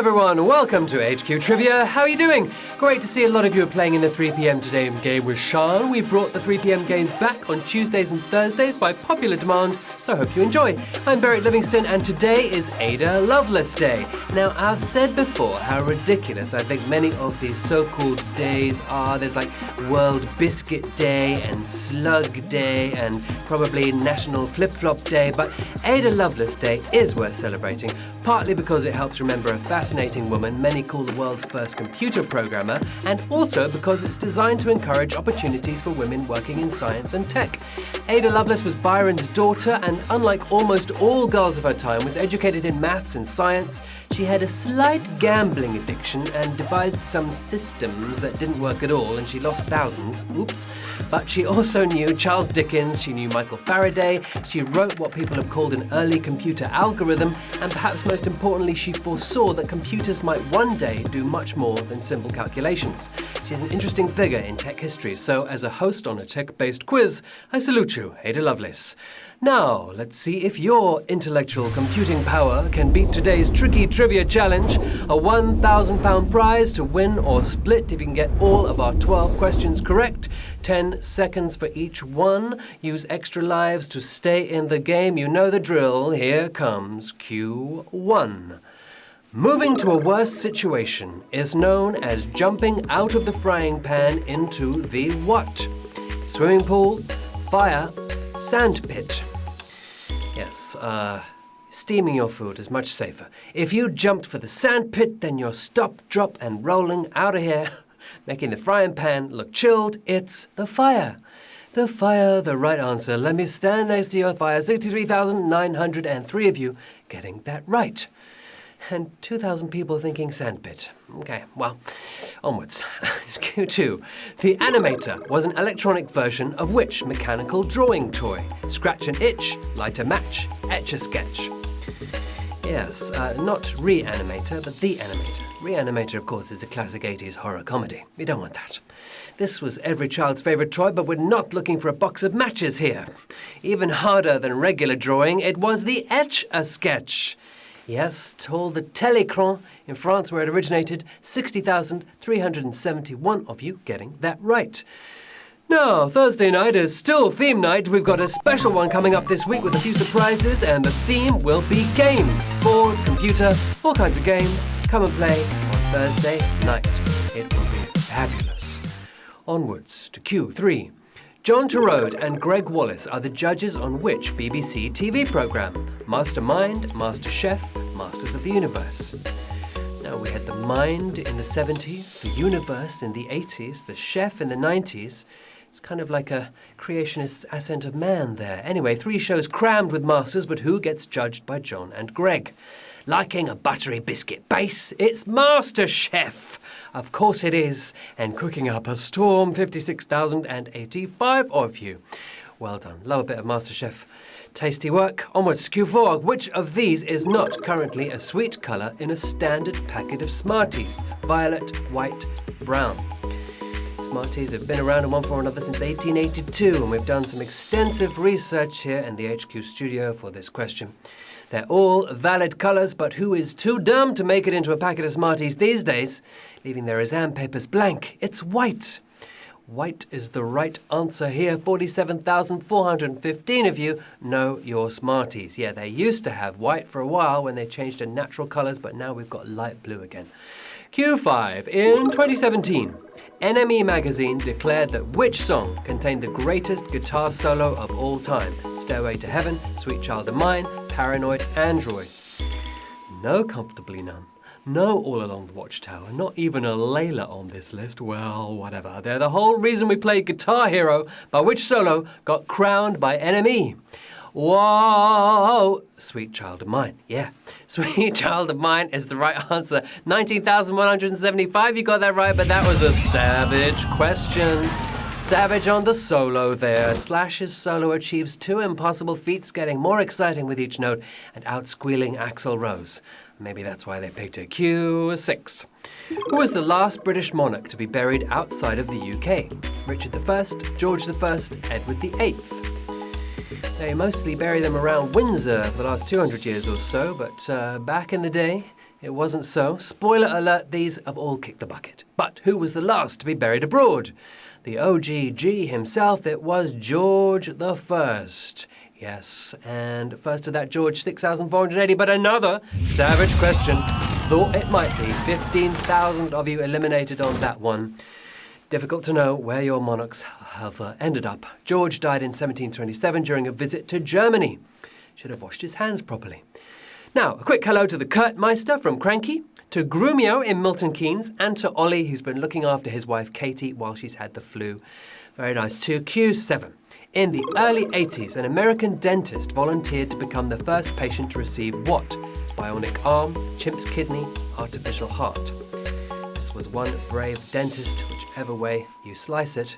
everyone, welcome to HQ Trivia. How are you doing? Great to see a lot of you are playing in the 3 p.m. Today game with Sean. We brought the 3 p.m. games back on Tuesdays and Thursdays by popular demand, so I hope you enjoy. I'm Beric Livingstone and today is Ada Lovelace Day. Now, I've said before how ridiculous I think many of these so-called days are. There's like World Biscuit Day and Slug Day and probably National Flip-Flop Day, but Ada Lovelace Day is worth celebrating, partly because it helps remember a fascinating woman many call the world's first computer programmer, and also because it's designed to encourage opportunities for women working in science and tech. Ada Lovelace was Byron's daughter and, unlike almost all girls of her time, was educated in maths and science. She had a slight gambling addiction and devised some systems that didn't work at all, and she lost thousands. Oops. But she also knew Charles Dickens, she knew Michael Faraday, she wrote what people have called an early computer algorithm, and perhaps most importantly, she foresaw that computers might one day do much more than simple calculations. She's an interesting figure in tech history, so as a host on a tech-based quiz, I salute you, Ada Lovelace. Now, let's see if your intellectual computing power can beat today's tricky trivia challenge, a £1,000 prize to win or split if you can get all of our 12 questions correct, 10 seconds for each one, use extra lives to stay in the game. You know the drill. Here comes Q1. Moving to a worse situation is known as jumping out of the frying pan into the what? Swimming pool, fire, sand pit. Yes, steaming your food is much safer. If you jumped for the sand pit, then you're stop, drop, and rolling out of here, making the frying pan look chilled. It's the fire. The fire, the right answer. Let me stand next to your fire. 63,903 of you getting that right. And 2,000 people thinking sandpit. Okay, well, onwards. Q2. The Animator was an electronic version of which mechanical drawing toy? Scratch and Itch, Light a Match, Etch-a-Sketch. Yes, not Reanimator, but The Animator. Reanimator, of course, is a classic 80s horror comedy. We don't want that. This was every child's favourite toy, but we're not looking for a box of matches here. Even harder than regular drawing, it was the Etch-a-Sketch. Yes, told the Télécran in France where it originated, 60,371 of you getting that right. Now, Thursday night is still theme night. We've got a special one coming up this week with a few surprises, and the theme will be games. Board, computer, all kinds of games. Come and play on Thursday night. It will be fabulous. Onwards to Q3. John Turode and Greg Wallace are the judges on which BBC TV programme? Mastermind, MasterChef, Masters of the Universe. Now, we had the Mind in the 70s, the Universe in the 80s, the Chef in the 90s. It's kind of like a creationist ascent of man there. Anyway, 3 shows crammed with masters, but who gets judged by John and Greg? Liking a buttery biscuit base? It's MasterChef. Of course it is. And cooking up a storm, 56,085 of you. Well done. Love a bit of MasterChef. Tasty work. Onwards to Q4. Which of these is not currently a sweet colour in a standard packet of Smarties? Violet, white, brown. Smarties have been around in one form or another since 1882, and we've done some extensive research here in the HQ studio for this question. They're all valid colours, but who is too dumb to make it into a packet of Smarties these days, leaving their exam papers blank? It's white. White is the right answer here. 47,415 of you know your Smarties. Yeah, they used to have white for a while when they changed to natural colours, but now we've got light blue again. Q5. In 2017, NME magazine declared that which song contained the greatest guitar solo of all time? Stairway to Heaven, Sweet Child of Mine, Paranoid Android. No Comfortably Numb. No All Along the Watchtower. Not even a Layla on this list. Well, whatever. They're the whole reason we played Guitar Hero, by which solo got crowned by NME. Whoa! Sweet Child of Mine. Yeah. Sweet Child of Mine is the right answer. 19,175, you got that right, but that was a savage question. Savage on the solo there. Slash's solo achieves 2 impossible feats, getting more exciting with each note and outsquealing Axl Rose. Maybe that's why they picked a Q6. Who was the last British monarch to be buried outside of the UK? Richard I, George I, Edward VIII. They mostly bury them around Windsor for the last 200 years or so, but back in the day, It wasn't so. Spoiler alert, these have all kicked the bucket. But who was the last to be buried abroad? The OGG himself, it was George the First. Yes, and first of that George, 6,480, but another savage question. Thought it might be. 15,000 of you eliminated on that one. Difficult to know where your monarchs have ended up. George died in 1727 during a visit to Germany. Should have washed his hands properly. Now, a quick hello to the Kurtmeister from Cranky, to Grumio in Milton Keynes, and to Ollie, who's been looking after his wife Katie while she's had the flu. Very nice. To Q7. In the early 80s, an American dentist volunteered to become the first patient to receive what? Bionic arm, chimp's kidney, artificial heart. This was one brave dentist, whichever way you slice it.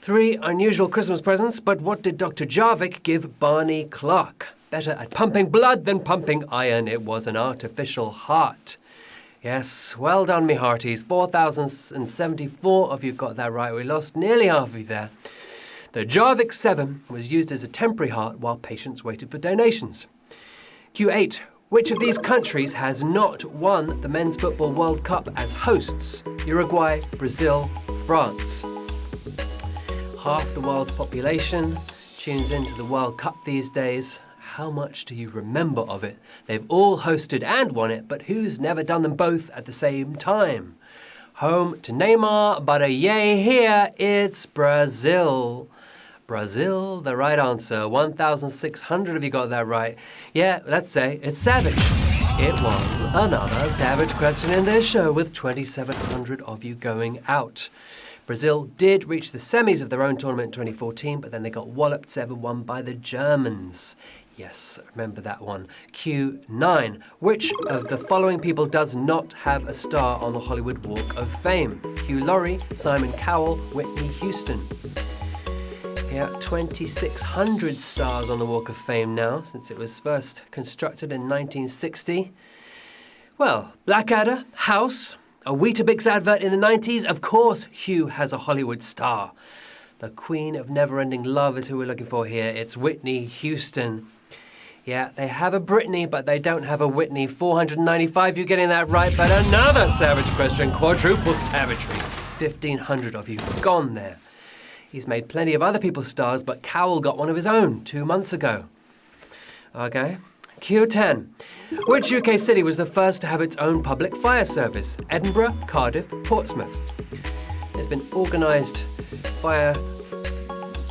3 unusual Christmas presents, but what did Dr. Jarvik give Barney Clark? Better at pumping blood than pumping iron. It was an artificial heart. Yes, well done, me hearties. 4,074 of you got that right. We lost nearly half of you there. The Jarvik 7 was used as a temporary heart while patients waited for donations. Q8. Which of these countries has not won the Men's Football World Cup as hosts? Uruguay, Brazil, France. Half the world's population tunes into the World Cup these days. How much do you remember of it? They've all hosted and won it, but who's never done them both at the same time? Home to Neymar, but a yay here, it's Brazil. Brazil, the right answer. 1,600 of you got that right. Yeah, let's say it's savage. It was another savage question in this show with 2,700 of you going out. Brazil did reach the semis of their own tournament in 2014, but then they got walloped 7-1 by the Germans. Yes, remember that one. Q9. Which of the following people does not have a star on the Hollywood Walk of Fame? Hugh Laurie, Simon Cowell, Whitney Houston. Yeah, 2,600 stars on the Walk of Fame now, since it was first constructed in 1960. Well, Blackadder, House, a Weetabix advert in the 90s. Of course, Hugh has a Hollywood star. The Queen of Never-Ending Love is who we're looking for here. It's Whitney Houston. Yeah, they have a Britney, but they don't have a Whitney. 495, you getting that right, but another savage question, quadruple savagery. 1,500 of you gone there. He's made plenty of other people's stars, but Cowell got one of his own 2 months ago. Okay, Q10. Which UK city was the first to have its own public fire service? Edinburgh, Cardiff, Portsmouth. There's been organised fire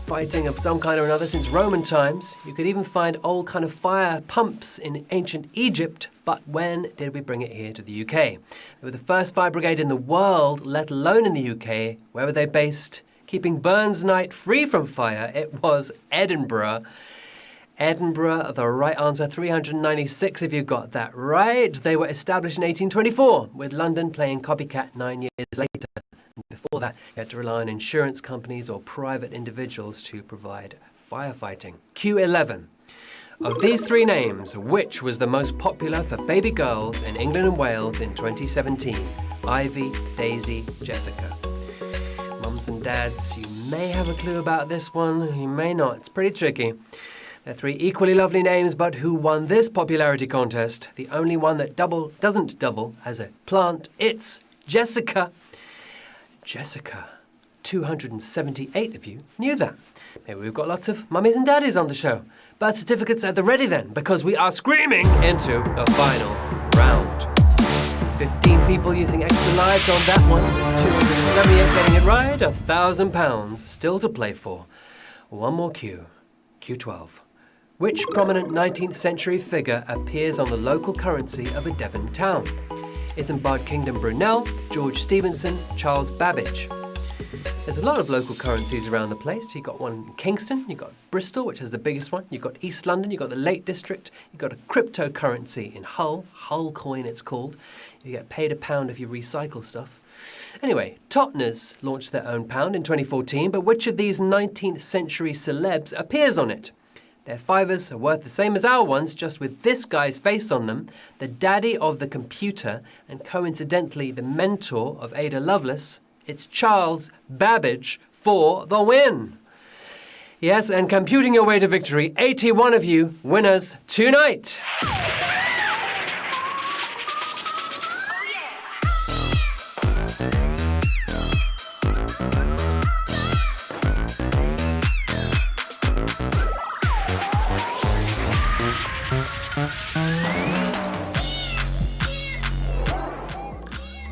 fighting of some kind or another since Roman times. You could even find old kind of fire pumps in ancient Egypt, but when did we bring it here to the UK? They were the first fire brigade in the world, let alone in the UK. Where were they based? Keeping Burns Night free from fire, it was Edinburgh. Edinburgh, the right answer, 396 if you got that right. They were established in 1824, with London playing copycat 9 years later. Before that, you had to rely on insurance companies or private individuals to provide firefighting. Q11. Of these 3 names, which was the most popular for baby girls in England and Wales in 2017? Ivy, Daisy, Jessica. Mums and dads, you may have a clue about this one, you may not. It's pretty tricky. They're 3 equally lovely names, but who won this popularity contest? The only one that doesn't double as a plant, it's Jessica. Jessica. 278 of you knew that. Maybe we've got lots of mummies and daddies on the show. Birth certificates at the ready then, because we are screaming into the final round. 15 people using extra lives on that one. 278 getting it right. £1,000 still to play for. One more Q. Q12. Which prominent 19th century figure appears on the local currency of a Devon town? Isambard Kingdom Brunel, George Stephenson, Charles Babbage. There's a lot of local currencies around the place. You've got one in Kingston, you've got Bristol, which has the biggest one, you've got East London, you've got the Lake District, you've got a cryptocurrency in Hull coin it's called. You get paid £1 if you recycle stuff. Anyway, Totteners launched their own pound in 2014, but which of these 19th century celebs appears on it? Their fivers are worth the same as our ones, just with this guy's face on them, the daddy of the computer, and coincidentally the mentor of Ada Lovelace. It's Charles Babbage for the win. Yes, and computing your way to victory, 81 of you winners tonight.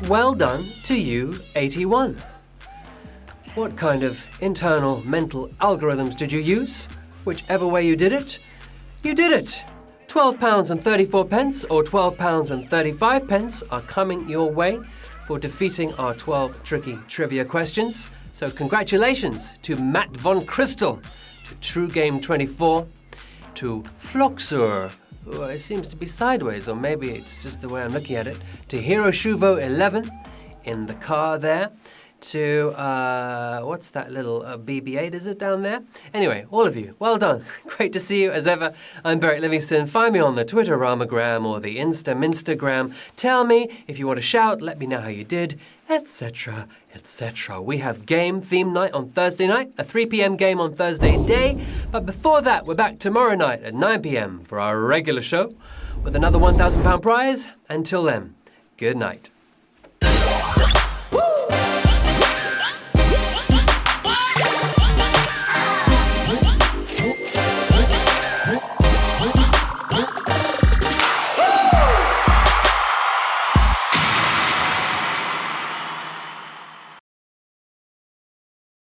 well done to you, 81. What kind of internal mental algorithms did you use? Whichever way you did it, you did it. £12.34 or £12.35 are coming your way for defeating our 12 tricky trivia questions. So congratulations to Matt von Christel, to True Game 24, to Floxur, who seems to be sideways, or maybe it's just the way I'm looking at it, to Hiroshuvo 11 in the car there, to, what's that little BB-8, is it down there? Anyway, all of you, well done. Great to see you as ever. I'm Beric Livingstone. Find me on the Twitter-ramagram or the Insta-Minstagram. Tell me if you want to shout, let me know how you did, etc., etc. We have game theme night on Thursday night, a 3 p.m. game on Thursday day, but before that, we're back tomorrow night at 9 p.m. for our regular show with another £1,000 prize. Until then, good night.